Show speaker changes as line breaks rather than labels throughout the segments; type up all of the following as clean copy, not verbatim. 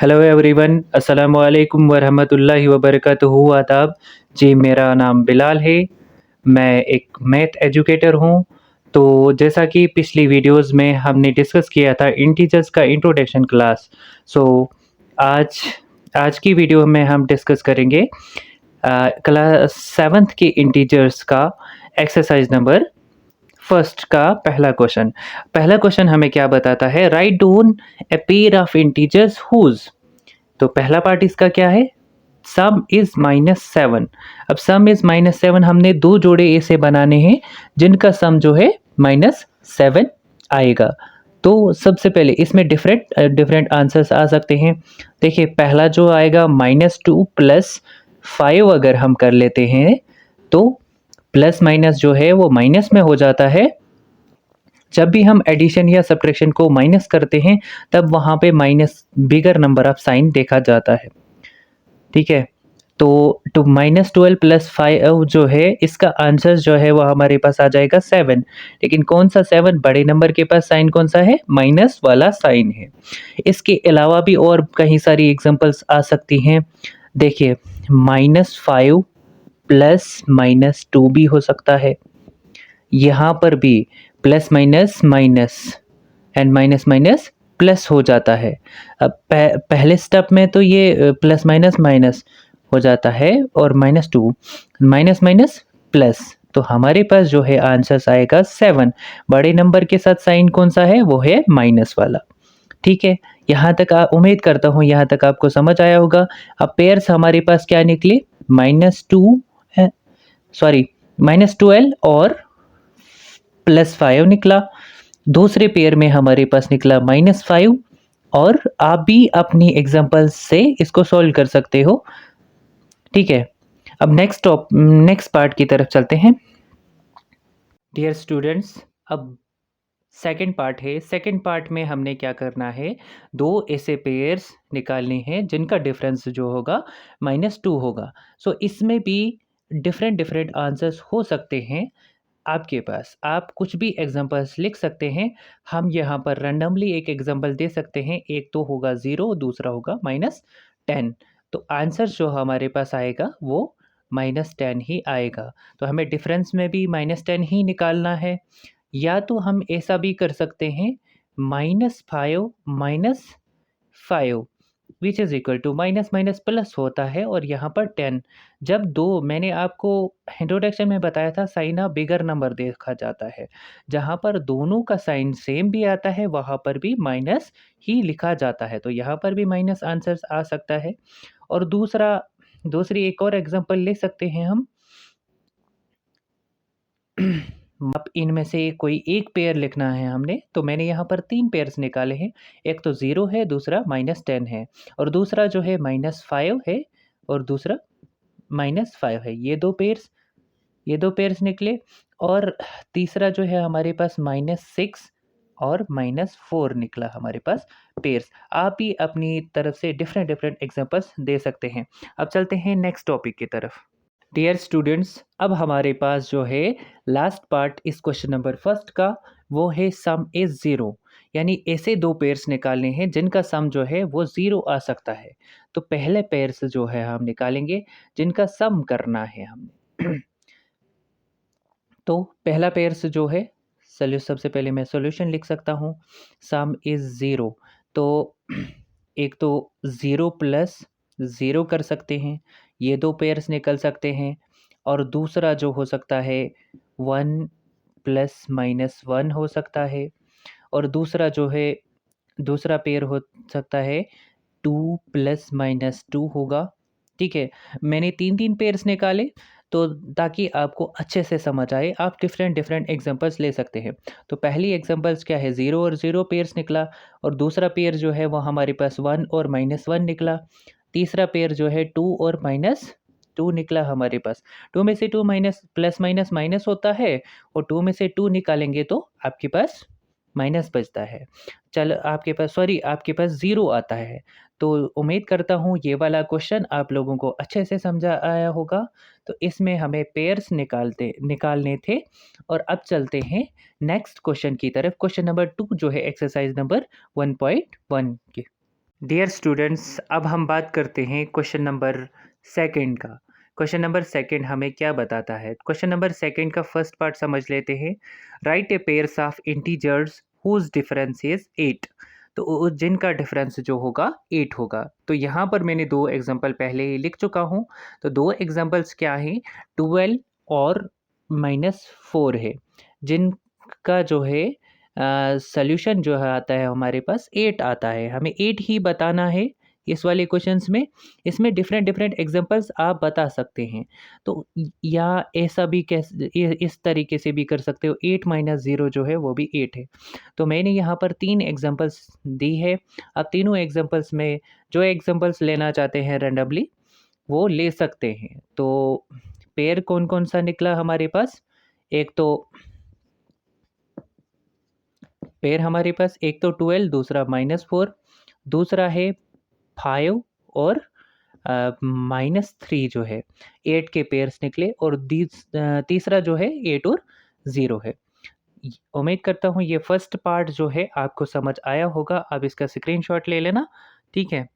Hello everyone, अस्सलाम वालेकुम वरहमतुल्लाहि वबरकातुहू। आदाब जी, मेरा नाम बिलाल है। मैं एक मैथ एजुकेटर हूँ। तो जैसा कि पिछली वीडियोस में हमने डिस्कस किया था इंटीजर्स का इंट्रोडक्शन क्लास। सो आज आज की वीडियो में हम डिस्कस करेंगे क्लास सेवन्थ के इंटीजर्स का एक्सरसाइज नंबर फर्स्ट का पहला क्वेश्चन हमें क्या बताता है? Write down a pair of integers whose. तो पहला पार्ट इसका क्या है? Sum is -7। अब सम इज -7 हमने दो जोड़े ऐसे बनाने हैं जिनका सम जो है -7 आएगा। तो सबसे पहले इसमें डिफरेंट डिफरेंट आंसर्स आ सकते हैं। देखिए, पहला जो आएगा -2 + 5 अगर हम कर लेते हैं तो प्लस माइनस जो है वो माइनस में हो जाता है। जब भी हम एडिशन या सब्ट्रैक्शन को माइनस करते हैं तब वहाँ पे minus bigger number of sine देखा जाता है। ठीक है, तो -12 + 5 जो है इसका आंसर जो है वो हमारे पास आ जाएगा 7। लेकिन कौन सा 7? बड़े नंबर के पास साइन कौन सा है? माइनस वाला साइन है। इसके अलावा भी और कई सारी एग्जांपल्स आ सकती हैं। देखिए, -5 + -2 भी हो सकता है। यहाँ पर भी plus minus minus and minus minus plus हो जाता है। अब पहले स्टेप में तो ये प्लस माइनस माइनस हो जाता है और -2 माइनस माइनस प्लस। तो हमारे पास जो है आंसर आएगा 7। बड़े नंबर के साथ साइन कौन सा है? वो है माइनस वाला। ठीक है, यहाँ तक उम्मीद करता हूँ यहाँ तक आपको समझ आया होगा। अब पेयर्स हमारे पास क्या निकले? -2 सॉरी -12 और +5 निकला। दूसरे पेयर में हमारे पास निकला -5 और आप भी अपनी एग्जांपल से इसको सॉल्व कर सकते हो। ठीक है, अब नेक्स्ट पार्ट की तरफ चलते हैं। डियर स्टूडेंट्स, अब सेकंड पार्ट है। सेकंड पार्ट में हमने क्या करना है? दो ऐसे पेयर्स निकालने हैं जिनका डिफरेंस जो होगा -2 होगा। सो इसमें भी डिफरेंट डिफरेंट आंसर्स हो सकते हैं आपके पास। आप कुछ भी एग्जांपल्स लिख सकते हैं। हम यहाँ पर रैंडमली एक एग्जांपल दे सकते हैं। एक तो होगा 0, दूसरा होगा -10। तो आंसर जो हमारे पास आएगा वो -10 ही आएगा। तो हमें डिफरेंस में भी -10 ही निकालना है। या तो हम ऐसा भी कर सकते हैं, -5 -5 which is equal to minus minus plus होता है और यहाँ पर 10। जब दो, मैंने आपको इंट्रोडक्शन में बताया था, साइन ऑफ बिगर नंबर देखा जाता है। जहाँ पर दोनों का साइन सेम भी आता है वहाँ पर भी माइनस ही लिखा जाता है। तो यहाँ पर भी माइनस आंसर्स आ सकता है। और दूसरी एक और एग्जांपल ले सकते हैं हम। अब इनमें से कोई एक पेयर लिखना है हमने, तो मैंने यहाँ पर 3 पेयर्स निकाले हैं। एक तो 0 है, दूसरा -10 है और दूसरा जो है -5 है और दूसरा -5 है। ये दो पेयर्स निकले। और तीसरा जो है हमारे पास -6 और -4 निकला हमारे पास पेयर्स। आप भी अपनी तरफ से डिफरेंट डिफरेंट एग्जांपल्स दे सकते हैं। अब चलते हैं नेक्स्ट टॉपिक की तरफ। डियर स्टूडेंट्स, अब हमारे पास जो है लास्ट पार्ट इस क्वेश्चन नंबर फर्स्ट का, वो है सम इज 0। यानी ऐसे दो पेयर्स निकालने हैं जिनका सम जो है वो 0 आ सकता है। तो पहले पेयर्स जो है हम निकालेंगे जिनका सम करना है हमने। तो पहला पेयर्स जो है, सबसे पहले मैं सॉल्यूशन लिख सकता हूँ। सम इज 0। तो एक तो 0 + 0 कर सकते हैं, ये दो पेयर्स निकल सकते हैं। और दूसरा जो हो सकता है 1 ± 1 हो सकता है। और दूसरा जो है, दूसरा पेयर हो सकता है 2 ± 2 होगा। ठीक है, मैंने 3-3 पेयर्स निकाले तो ताकि आपको अच्छे से समझ आए, आप डिफरेंट डिफरेंट एग्जांपल्स ले सकते हैं। तो पहली एग्जांपल्स क्या है? 0 और 0 पेयर्स निकला। और दूसरा पेयर जो है वो हमारे पास 1 और -1 निकला। तीसरा पेयर जो है 2 और -2 निकला हमारे पास। 2 में से 2 माइनस प्लस माइनस माइनस होता है और 2 में से 2 निकालेंगे तो आपके पास माइनस बचता है। आपके पास 0 आता है। तो उम्मीद करता हूँ ये वाला क्वेश्चन आप लोगों को अच्छे से समझा आया होगा। तो इसमें हमें पेयर्स निकालने थे। और अब चलते हैं नेक्स्ट क्वेश्चन की तरफ। क्वेश्चन नंबर 2 जो है एक्सरसाइज नंबर 1.1 की। डियर स्टूडेंट्स, अब हम बात करते हैं क्वेश्चन नंबर सेकंड का। क्वेश्चन नंबर सेकंड हमें क्या बताता है? क्वेश्चन नंबर सेकंड का फर्स्ट पार्ट समझ लेते हैं। Write a pairs of integers whose difference is 8। तो जिनका डिफरेंस जो होगा 8 होगा। तो यहाँ पर मैंने दो एग्जांपल पहले ही लिख चुका हूँ। तो दो एग्जांपल्स क्या हैं? 12 और -4 है, जिनका जो है सॉल्यूशन जो है आता है हमारे पास 8 आता है। हमें 8 ही बताना है इस वाले क्वेश्चंस में। इसमें डिफरेंट डिफरेंट एग्जांपल्स आप बता सकते हैं। तो या ऐसा भी इस तरीके से भी कर सकते हो, 8 माइनस 0 जो है वो भी 8 है। तो मैंने यहाँ पर 3 एग्जांपल्स दी है। अब तीनों एग्जांपल्स में जो एग्जांपल्स लेना चाहते हैं रैंडमली वो ले सकते हैं। तो पेयर कौन कौन सा निकला हमारे पास? एक तो पेयर हमारे पास एक तो 12, दूसरा -4, दूसरा है 5 और -3 जो है 8 के पेयर्स निकले, और तीसरा जो है 8 और 0 है। उम्मीद करता हूँ ये फर्स्ट पार्ट जो है आपको समझ आया होगा। अब इसका स्क्रीनशॉट ले लेना, ठीक है।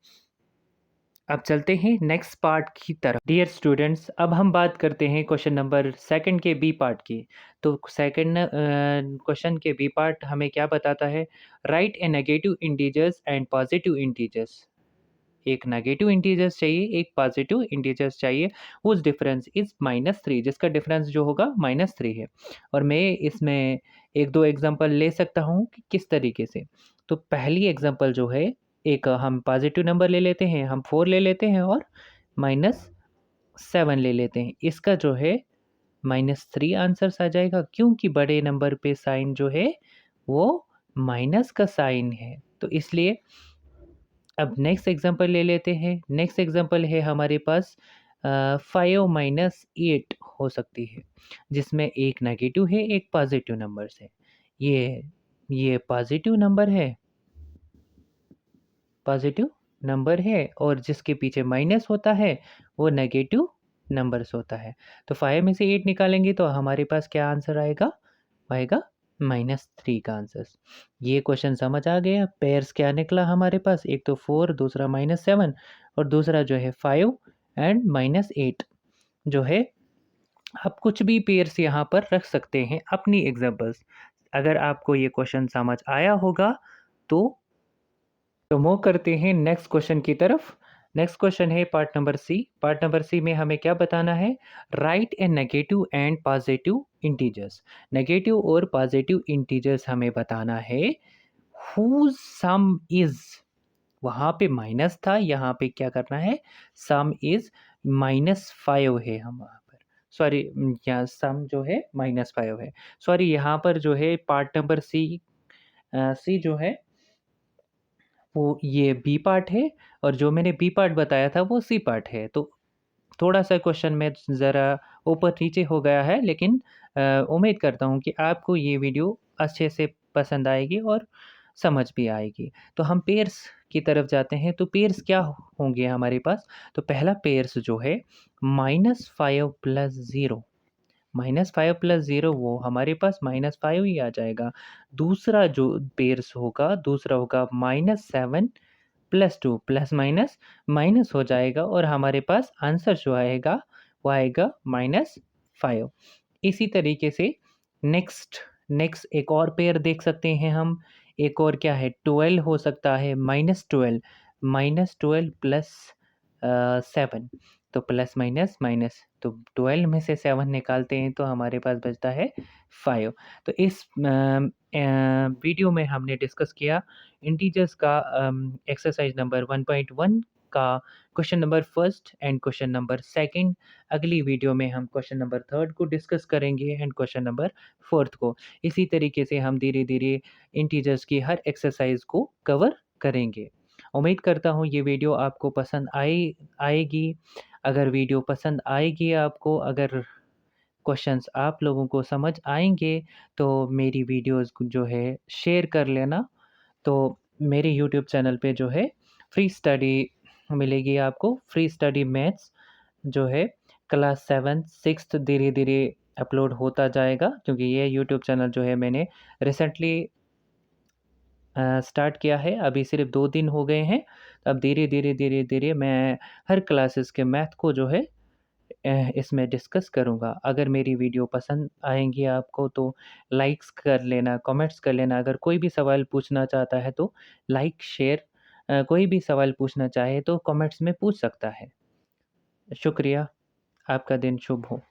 अब चलते हैं नेक्स्ट पार्ट की तरफ। डियर स्टूडेंट्स, अब हम बात करते हैं क्वेश्चन नंबर सेकंड के बी पार्ट की। तो सेकंड क्वेश्चन के बी पार्ट हमें क्या बताता है? Write a negative integers and positive integers. एक नेगेटिव इंटीजर्स चाहिए, एक पॉजिटिव इंटीजर्स चाहिए। उस डिफरेंस इज -3, जिसका डिफरेंस जो होगा -3 है। और मैं इसमें एक दो एग्जांपल ले सकता हूँ कि किस तरीके से। तो पहली एग्जांपल जो है, एक हम पॉजिटिव नंबर ले लेते हैं, हम 4 ले लेते हैं और -7 ले लेते हैं। इसका जो है -3 आंसर्स आ जाएगा, क्योंकि बड़े नंबर पे साइन जो है वो माइनस का साइन है। तो इसलिए अब नेक्स्ट एग्जांपल ले लेते हैं। नेक्स्ट एग्जांपल है हमारे पास 5 माइनस 8 हो सकती है, जिसमें एक नेगेटिव है, एक पॉजिटिव नंबर है। ये ये पॉजिटिव नंबर है, पॉजिटिव नंबर है, और जिसके पीछे माइनस होता है वो नेगेटिव नंबर्स होता है। तो 5 में से 8 निकालेंगे तो हमारे पास क्या आंसर आएगा? आएगा -3 का आंसर। ये क्वेश्चन समझ आ गया। पेयर्स क्या निकला हमारे पास? एक तो 4, दूसरा -7 और दूसरा जो है 5 एंड -8 जो है। आप कुछ भी पेयर्स यहाँ पर रख सकते हैं अपनी एग्जांपल्स। अगर आपको ये क्वेश्चन समझ आया होगा तो मूव करते हैं नेक्स्ट क्वेश्चन की तरफ। नेक्स्ट क्वेश्चन है part number C. Part number C में हमें क्या बताना है? Write a negative and positive integers. Negative और पॉजिटिव इंटीजर्स हमें बताना है। हुज सम इज, वहाँ पे माइनस था, यहाँ पे क्या करना है? सम इज -5 है हम वहाँ पर। सॉरी, यहाँ सम जो है -5 है। सॉरी, यहाँ पर जो है पार्ट नंबर सी, सी जो है वो ये बी पार्ट है, और जो मैंने बी पार्ट बताया था वो सी पार्ट है। तो थोड़ा-सा क्वेश्चन में ज़रा ऊपर-नीचे हो गया है, लेकिन उम्मीद करता हूँ कि आपको ये वीडियो अच्छे से पसंद आएगी और समझ भी आएगी। तो हम पेयर्स की तरफ जाते हैं। तो पेयर्स क्या होंगे हमारे पास? तो पहला पेयर्स जो है -5 प्लस 0, -5 प्लस 0 वो हमारे पास -5 ही आ जाएगा। दूसरा जो पेयर्स होगा, दूसरा होगा -7 प्लस 2, प्लस माइनस माइनस हो जाएगा, और हमारे पास आंसर जो आएगा वो आएगा -5। इसी तरीके से नेक्स्ट नेक्स्ट एक और पेयर देख सकते हैं हम। एक और क्या है? 12 हो सकता है, -12, -12 प्लस 7, तो प्लस माइनस माइनस, तो 12 में से 7 निकालते हैं तो हमारे पास बचता है 5। तो इस वीडियो में हमने डिस्कस किया इंटीजर्स का एक्सरसाइज नंबर 1.1 का question number first and question number second. अगली वीडियो में हम क्वेश्चन नंबर थर्ड को डिस्कस करेंगे एंड क्वेश्चन नंबर फोर्थ को। इसी तरीके से हम धीरे धीरे इंटीजर्स की हर एक्सरसाइज को कवर करेंगे। उम्मीद करता हूँ ये वीडियो आपको पसंद आएगी। अगर वीडियो पसंद आएगी आपको, अगर क्वेश्चंस आप लोगों को समझ आएँगे, तो मेरी वीडियोज़ जो है शेयर कर लेना। तो मेरे यूट्यूब चैनल पे जो है फ्री स्टडी मिलेगी आपको। फ्री स्टडी मैथ्स जो है क्लास 7th 6th धीरे-धीरे अपलोड होता जाएगा, क्योंकि ये यूट्यूब चैनल जो है मैंने रिसेंटली स्टार्ट किया है, अभी सिर्फ 2 दिन हो गए हैं। अब धीरे-धीरे मैं हर क्लासेस के मैथ को जो है इसमें डिस्कस करूँगा। अगर मेरी वीडियो पसंद आएँगी आपको तो लाइक्स कर लेना, कमेंट्स कर लेना। अगर कोई भी सवाल पूछना चाहता है तो लाइक, शेयर कोई भी सवाल पूछना चाहे तो कमेंट्स में पूछ सकता है। शुक्रिया, आपका दिन शुभ हो।